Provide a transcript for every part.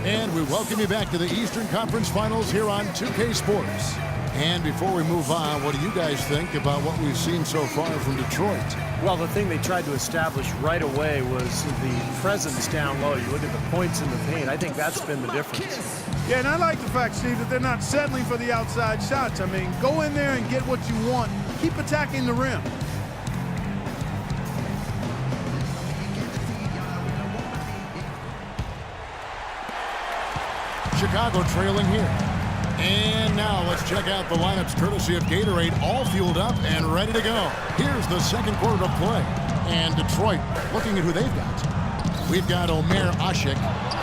And we welcome you back to the Eastern Conference Finals here on 2K Sports. And before we move on, what do you guys think about what we've seen so far from Detroit? Well, the thing they tried to establish right away was the presence down low. You look at the points in the paint. I think that's been the difference. Yeah, and I like the fact, Steve, that they're not settling for the outside shots. I mean, go in there and get what you want. Keep attacking the rim. Chicago trailing here. And now let's check out the lineups courtesy of Gatorade, all fueled up and ready to go. Here's the second quarter of play. And Detroit looking at who they've got. We've got Omer Asik.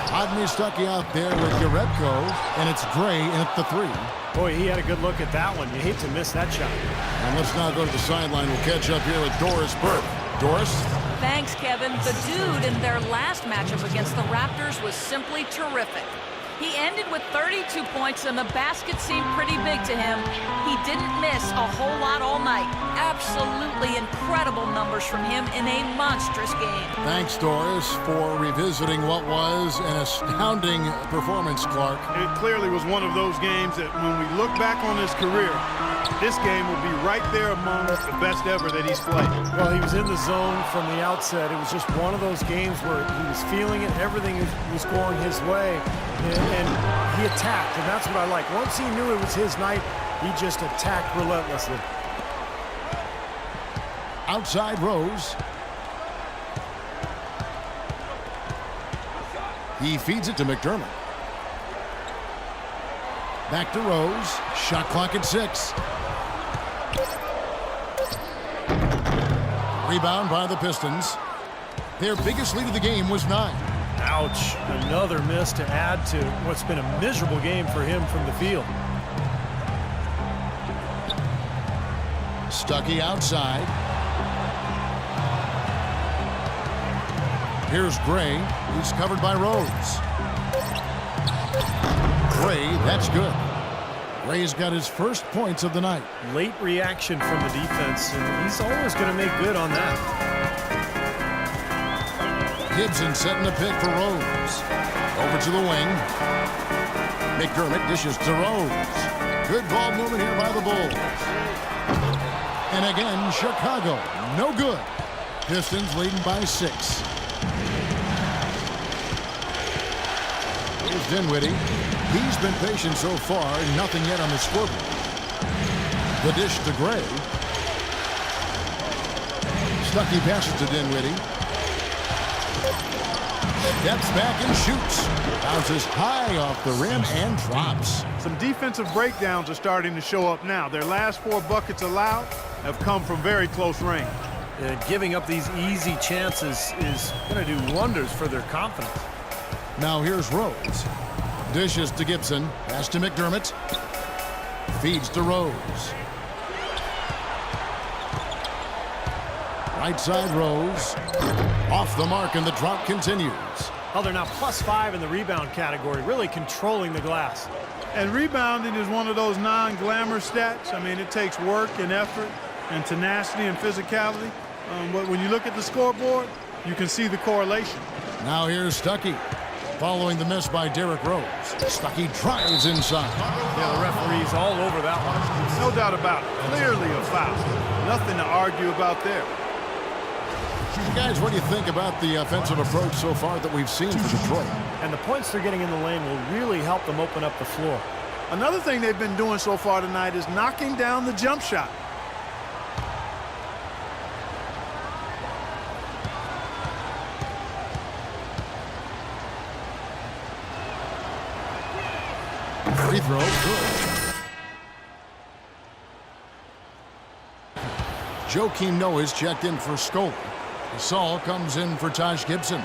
Adney Stuckey out there with Jerebko, and it's Gray in at the three. Boy, he had a good look at that one. You hate to miss that shot. And let's now go to the sideline. We'll catch up here with Doris Burke. Doris? Thanks, Kevin. The dude in their last matchup against the Raptors was simply terrific. He ended with 32 points, and the basket seemed pretty big to him. He didn't miss a whole lot all night. Absolutely incredible numbers from him in a monstrous game. Thanks, Doris, for revisiting what was an astounding performance, Clark. It clearly was one of those games that when we look back on his career, this game will be right there among the best ever that he's played. Well, he was in the zone from the outset. It was just one of those games where he was feeling it. Everything was going his way. And he attacked, and that's what I like. Once he knew it was his night, he just attacked relentlessly. Outside Rose. He feeds it to McDermott. Back to Rose. Shot clock at 6. Rebound by the Pistons. Their biggest lead of the game was 9. Ouch. Another miss to add to what's been a miserable game for him from the field. Stuckey outside. Here's Gray. He's covered by Rose. Gray, that's good. Gray's got his first points of the night. Late reaction from the defense, and he's always going to make good on that. Gibson setting a pick for Rose. Over to the wing. McDermott dishes to Rose. Good ball movement here by the Bulls. And again, Chicago, no good. Pistons leading by 6. Here's Dinwiddie. He's been patient so far, nothing yet on the scoreboard. The dish to Gray. Stuckey passes to Dinwiddie. Steps back and shoots. Bounces high off the rim and drops. Some defensive breakdowns are starting to show up now. Their last 4 buckets allowed have come from very close range. Giving up these easy chances is going to do wonders for their confidence. Now here's Rose. Dishes to Gibson. Pass to McDermott. Feeds to Rose. Right side Rose. Off the mark, and the drop continues. Oh, they're now +5 in the rebound category, really controlling the glass. And rebounding is one of those non-glamour stats. I mean, it takes work and effort and tenacity and physicality. But when you look at the scoreboard, you can see the correlation. Now here's Stuckey. Following the miss by Derrick Rose. Stuckey drives inside. Yeah, the referee's all over that one. No doubt about it. Clearly a foul. Nothing to argue about there. Guys, what do you think about the offensive approach so far that we've seen for Detroit? And the points they're getting in the lane will really help them open up the floor. Another thing they've been doing so far tonight is knocking down the jump shot. Free throw, good. Joakim Noah's checked in for Scola. Gasol comes in for Taj Gibson.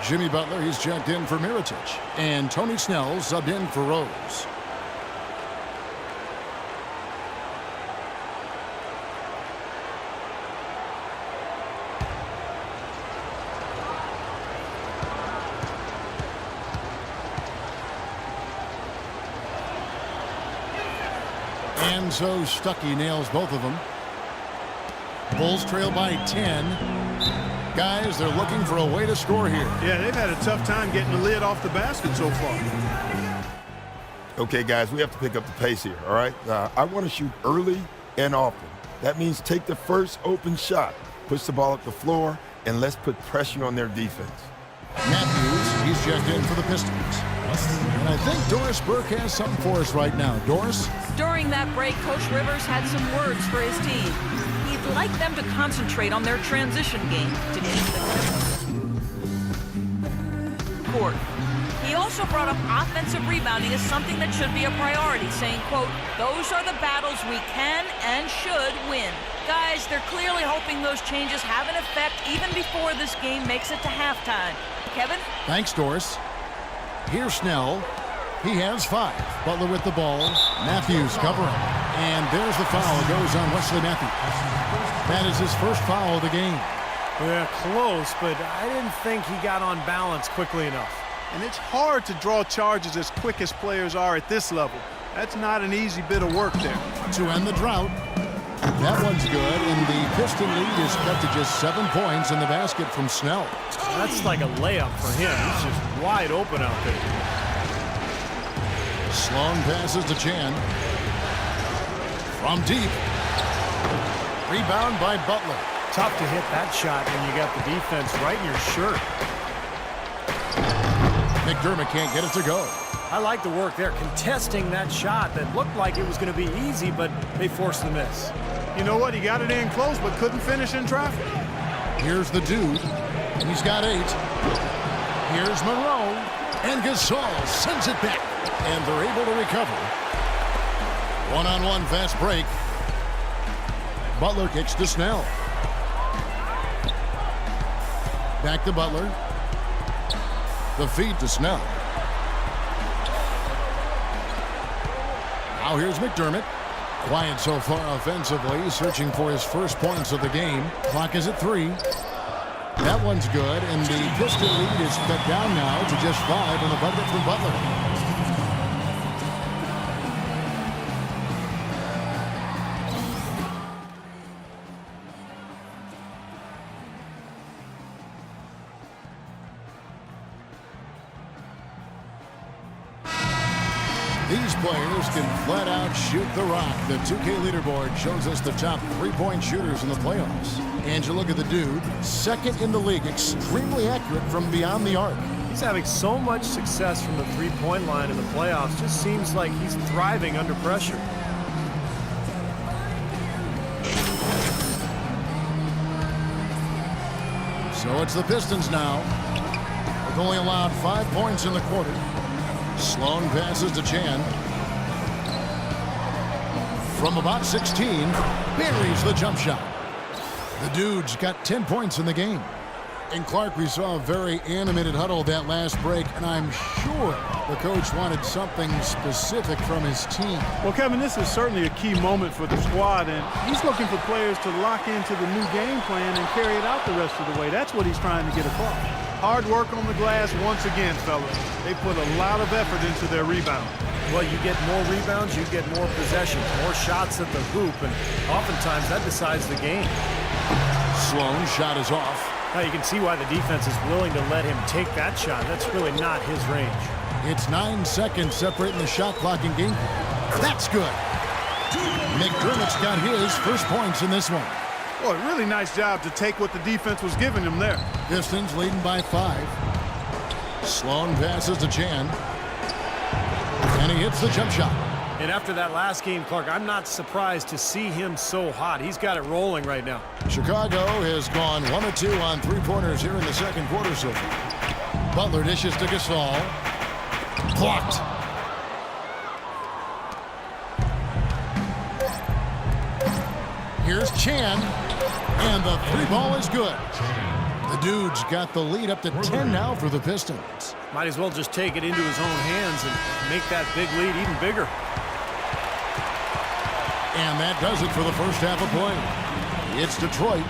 Jimmy Butler, he's checked in for Mirotic. And Tony Snell subbed in for Rose. And so Stuckey nails both of them. Bulls trail by 10. Guys, they're looking for a way to score here. Yeah, they've had a tough time getting the lid off the basket so far. Okay, guys, we have to pick up the pace here, all right? I want to shoot early and often. That means take the first open shot, push the ball up the floor, and let's put pressure on their defense. Matthews, he's checked in for the Pistons. And I think Doris Burke has something for us right now. Doris? During that break, Coach Rivers had some words for his team. He'd like them to concentrate on their transition game to get into the court. He also brought up offensive rebounding as something that should be a priority, saying, quote, "Those are the battles we can and should win." Guys, they're clearly hoping those changes have an effect even before this game makes it to halftime. Kevin? Thanks, Doris. Here's Snell. He has 5. Butler with the ball. Matthews covering. And there's the foul. It goes on Wesley Matthews. That is his first foul of the game. Yeah, close, but I didn't think he got on balance quickly enough. And it's hard to draw charges as quick as players are at this level. That's not an easy bit of work there. To end the drought. That one's good, and the Piston lead is cut to just 7 points in the basket from Snell. That's like a layup for him. He's just wide open out there. Sloan passes to Chan. From deep. Rebound by Butler. Tough to hit that shot when you got the defense right in your shirt. McDermott can't get it to go. I like the work there, contesting that shot that looked like it was going to be easy, but they forced the miss. You know what? He got it in close, but couldn't finish in traffic. Here's the dude. He's got 8. Here's Monroe. And Gasol sends it back. And they're able to recover. One-on-one fast break. Butler kicks to Snell. Back to Butler. The feed to Snell. Now here's McDermott. Quiet so far offensively, searching for his first points of the game. Clock is at 3. That one's good, and the Piston lead is cut down now to just 5 on the bucket from Butler. These players can flat out shoot the rock. The 2K leaderboard shows us the top 3-point shooters in the playoffs. And you look at the dude, second in the league, extremely accurate from beyond the arc. He's having so much success from the three-point line in the playoffs. Just seems like he's thriving under pressure. So it's the Pistons now. They've only allowed 5 points in the quarter. Sloan passes to Chan. From about 16, buries the jump shot. The dude's got 10 points in the game. And Clark, we saw a very animated huddle that last break, and I'm sure the coach wanted something specific from his team. Well, Kevin, this is certainly a key moment for the squad, and he's looking for players to lock into the new game plan and carry it out the rest of the way. That's what he's trying to get across. Hard work on the glass once again, fellas. They put a lot of effort into their rebound. Well, you get more rebounds, you get more possessions, more shots at the hoop, and oftentimes that decides the game. Sloan shot is off. Now you can see why the defense is willing to let him take that shot. That's really not his range. It's 9 seconds separating the shot clock and game clock. That's good. McDermott's got his first points in this one. Boy, really nice job to take what the defense was giving him there. Pistons leading by 5. Sloan passes to Chan. And he hits the jump shot. And after that last game, Clark, I'm not surprised to see him so hot. He's got it rolling right now. Chicago has gone 1 of 2 on 3-pointers here in the second quarter so far. Butler dishes to Gasol. Blocked. Here's Chan. And the 3-ball is good. The dude's got the lead up to 10 now for the Pistons. Might as well just take it into his own hands and make that big lead even bigger. And that does it for the first half of play. It's Detroit.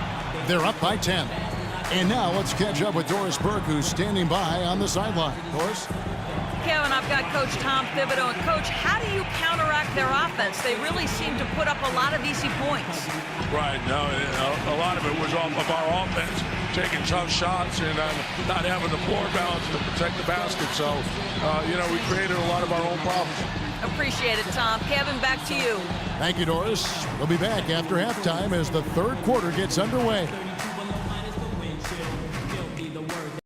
They're up by 10. And now let's catch up with Doris Burke, who's standing by on the sideline. Doris? Kevin, I've got Coach Tom Thibodeau. And, Coach, how do you counteract their offense? They really seem to put up a lot of easy points. Right. No, a lot of it was off of our offense, taking tough shots and not having the floor balance to protect the basket. So, we created a lot of our own problems. Appreciate it, Tom. Kevin, back to you. Thank you, Doris. We'll be back after halftime as the third quarter gets underway.